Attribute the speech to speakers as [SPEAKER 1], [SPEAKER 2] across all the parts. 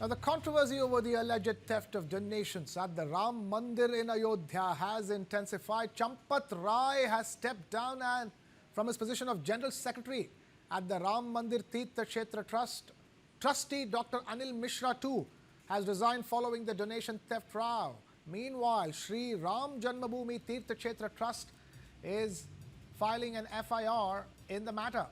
[SPEAKER 1] Now, the controversy over the alleged theft of donations at the Ram Mandir in Ayodhya has intensified. Champat Rai has stepped down and from his position of General Secretary at the Ram Mandir Tirtha Kshetra Trust. Trustee Dr. Anil Mishra too has resigned following the donation theft row. Meanwhile, Shri Ram Janmabhoomi Tirtha Kshetra Trust is filing an FIR in the matter.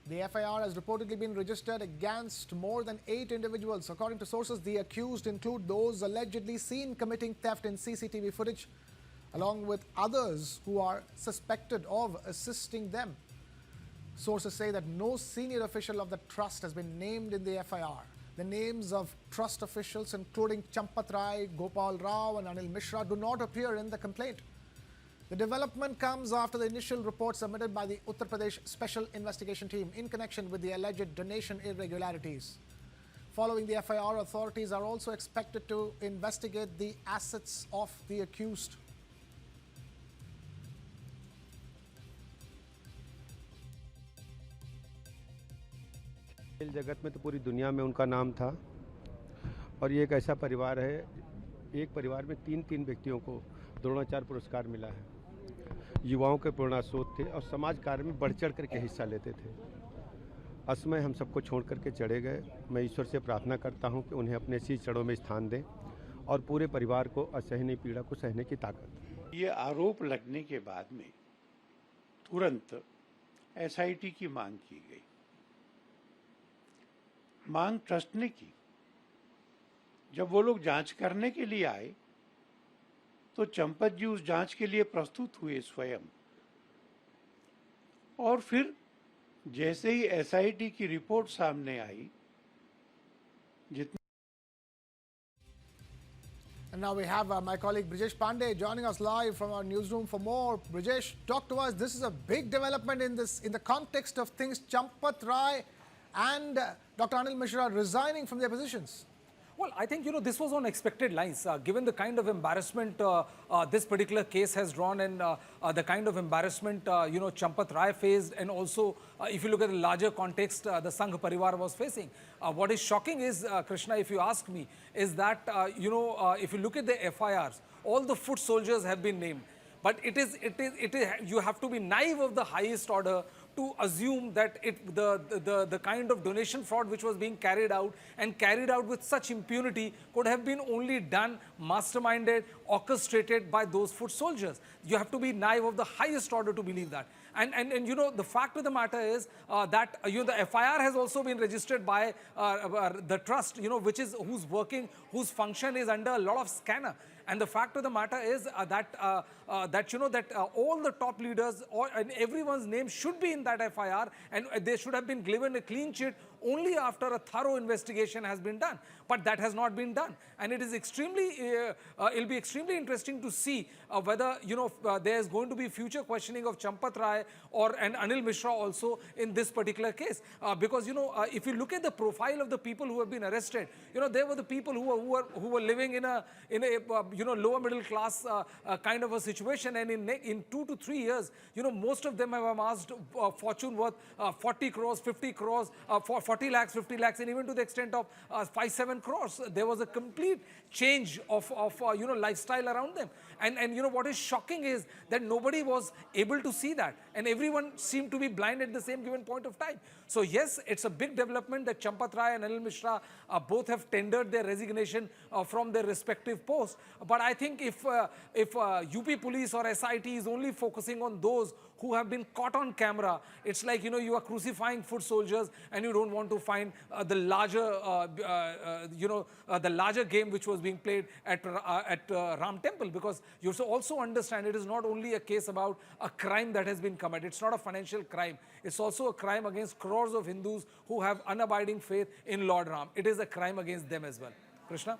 [SPEAKER 1] The FIR has reportedly been registered against more than 8 individuals. According to sources, the accused include those allegedly seen committing theft in CCTV footage, along with others who are suspected of assisting them. Sources say that no senior official of the trust has been named in the FIR. The names of trust officials, including Champat Rai, Gopal Rao and Anil Mishra, do not appear in the complaint. The development comes after the initial report submitted by the Uttar Pradesh Special Investigation Team in connection with the alleged donation irregularities. Following the FIR, authorities are also expected to investigate the assets of the accused.
[SPEAKER 2] खेल जगत में तो पूरी दुनिया में उनका नाम था और ये एक ऐसा परिवार है, एक परिवार में तीन व्यक्तियों को द्रोणाचार्य पुरस्कार मिला है। युवाओं के प्रेरणा स्रोत थे और समाज कार्य में बढ़ चढ़ करके हिस्सा लेते थे। असमय हम सबको छोड़ करके चले गए। मैं ईश्वर से प्रार्थना करता हूं कि उन्हें अपने शीश चरणों में स्थान दें और पूरे परिवार को असहनीय पीड़ा को सहने की ताकत।
[SPEAKER 3] ये आरोप लगने के बाद में तुरंत SIT की मांग की गई। मांग ट्रस्ट ने की। जब वो लोग जांच करने के लिए आए तो चंपत जी उस जांच के लिए प्रस्तुत हुए स्वयं, और फिर जैसे ही SIT की रिपोर्ट सामने आई,
[SPEAKER 1] And now we have my colleague Brijesh Pandey joining us live from our newsroom for more. Brijesh, talk to us. This is a big development in the context of things. Champat Rai and Dr. Anil Mishra resigning from their positions.
[SPEAKER 4] Well, I think, this was on expected lines, given the kind of embarrassment this particular case has drawn and the kind of embarrassment, Champat Rai faced, and also, if you look at the larger context, the Sangh Parivar was facing. What is shocking is, Krishna, if you ask me, is that, if you look at the FIRs, all the foot soldiers have been named. But you have to be naive of the highest order to assume that the kind of donation fraud which was being carried out and carried out with such impunity could have been only done, masterminded, orchestrated by those foot soldiers. You have to be naive of the highest order to believe that. And the fact of the matter is that the FIR has also been registered by the trust, whose function is under a lot of scanner. And the fact of the matter is that all the top leaders and everyone's name should be in that FIR, and they should have been given a clean sheet only after a thorough investigation has been done. But that has not been done, and it is it'll be extremely interesting to see whether there is going to be future questioning of Champat Rai and Anil Mishra also in this particular case, because if you look at the profile of the people who have been arrested, they were the people who were living in a lower middle class kind of a situation, and in 2 to 3 years, most of them have amassed fortune worth 40 crores, 50 crores, 40 lakhs, 50 lakhs, and even to the extent of 5-7 crores. There was a complete change of lifestyle around them. And what is shocking is that nobody was able to see that, and everyone seemed to be blind at the same given point of time. So yes, it's a big development that Champat Rai and Anil Mishra both have tendered their resignation from their respective posts. But I think if UP police or SIT is only focusing on those who have been caught on camera, it's like, you are crucifying foot soldiers and you don't want to find the larger game which was being played at Ram Temple, because you have to also understand it is not only a case about a crime that has been committed. It's not a financial crime. It's also a crime against crores of Hindus who have unabiding faith in Lord Ram. It is a crime against them as well. Krishna?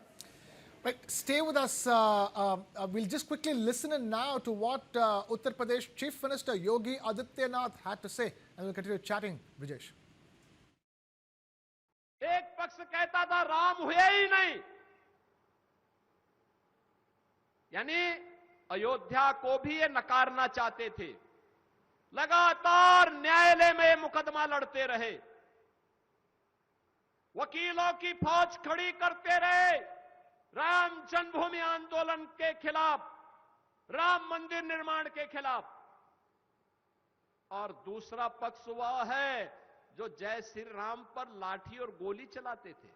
[SPEAKER 1] Right, stay with us. We'll just quickly listen in now to what Uttar Pradesh Chief Minister Yogi Adityanath had to say, and we'll continue chatting. Brijesh.
[SPEAKER 5] एक पक्ष कहता था राम हुए ही नहीं, यानी अयोध्या को भी ये नकारना चाहते थे। लगातार न्यायालय में मुकदमा लड़ते रहे, वकीलों की फौज खड़ी करते रहे राम जन्मभूमि आंदोलन के खिलाफ, राम मंदिर निर्माण के खिलाफ। और दूसरा पक्ष वह है जो जय श्री राम पर लाठी और गोली चलाते थे।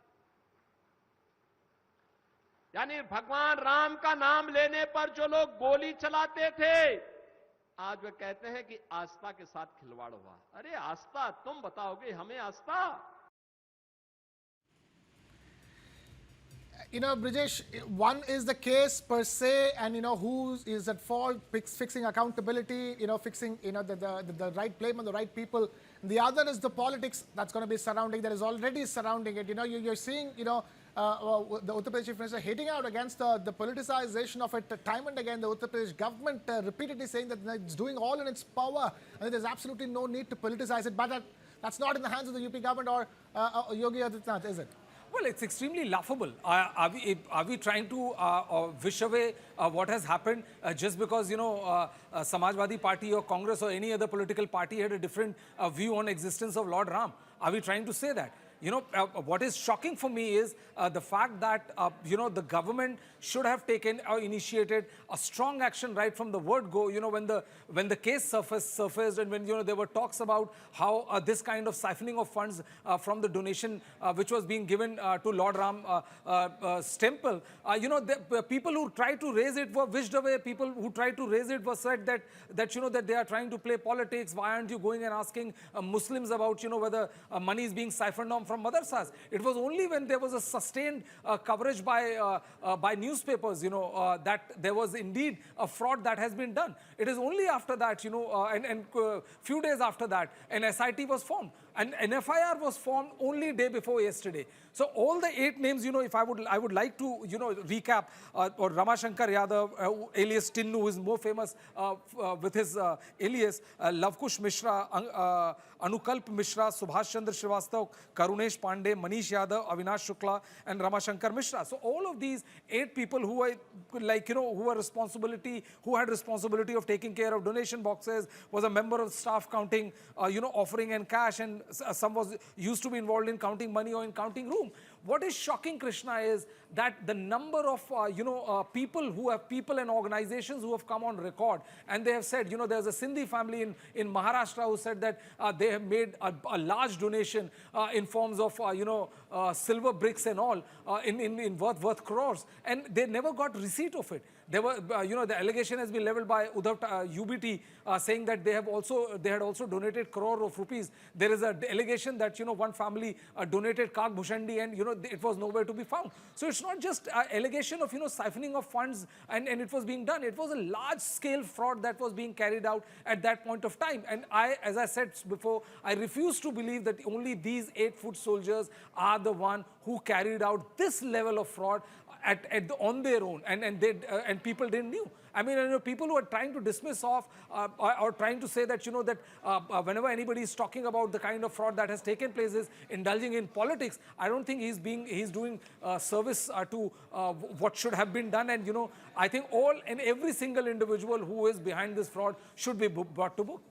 [SPEAKER 5] यानी भगवान राम का नाम लेने पर जो लोग गोली चलाते थे, आज वे कहते हैं कि आस्था के साथ खिलवाड़ हुआ। अरे आस्था, तुम बताओगे हमें आस्था?
[SPEAKER 1] You know, Brijesh, one is the case per se, and who is at fault, fixing accountability, fixing the right blame on the right people. The other is the politics that's going to be surrounding, that is already surrounding it. You're seeing the Uttar Pradesh Chief Minister hitting out against the politicization of it time and again. The Uttar Pradesh government repeatedly saying that it's doing all in its power and there's absolutely no need to politicize it. But that's not in the hands of the UP government or Yogi Adityanath, is it?
[SPEAKER 4] Well, it's extremely laughable. Are we trying to wish away what has happened just because, Samajwadi Party or Congress or any other political party had a different view on existence of Lord Ram? Are we trying to say that? What is shocking for me is the fact that, the government should have taken or initiated a strong action right from the word go, when the case surfaced and when, there were talks about how this kind of siphoning of funds from the donation which was being given to Lord Ram's temple, the people who tried to raise it were wished away. People who tried to raise it were said that they are trying to play politics. Why aren't you going and asking Muslims about, whether money is being siphoned on from madrasas? It was only when there was a sustained coverage by newspapers, that there was indeed a fraud that has been done. It is only after that, and few days after that, an SIT was formed. And an FIR was formed only day before yesterday. So all the 8 names, if I would like to, recap, or Ramashankar Yadav, alias Tinnu, who is more famous with his alias, Lavkush Mishra, Anukalp Mishra, Subhash Chandra Srivastav, Karunesh Pandey, Manish Yadav, Avinash Shukla, and Ramashankar Mishra. So all of these 8 people who were who had responsibility of taking care of donation boxes, was a member of staff counting, offering and cash, and some was used to be involved in counting money or in counting room. What is shocking, Krishna, is that the number of people and organizations who have come on record, and they have said, there's a Sindhi family in Maharashtra who said that they have made a large donation in forms of silver bricks and all in worth crores, and they never got receipt of it. There were, the allegation has been leveled by Uddhav UBT saying that they had also donated crore of rupees. There is an allegation that, one family donated Kak Bhushandi and, it was nowhere to be found. So it's not just an allegation of, siphoning of funds and it was being done. It was a large scale fraud that was being carried out at that point of time. And as I said before, I refuse to believe that only these 8 foot soldiers are the one who carried out this level of fraud on their own, and people didn't knew. I mean, people who are trying to dismiss off or trying to say that, that whenever anybody is talking about the kind of fraud that has taken place is indulging in politics, I don't think he's doing service to what should have been done. And, I think all and every single individual who is behind this fraud should be brought to book.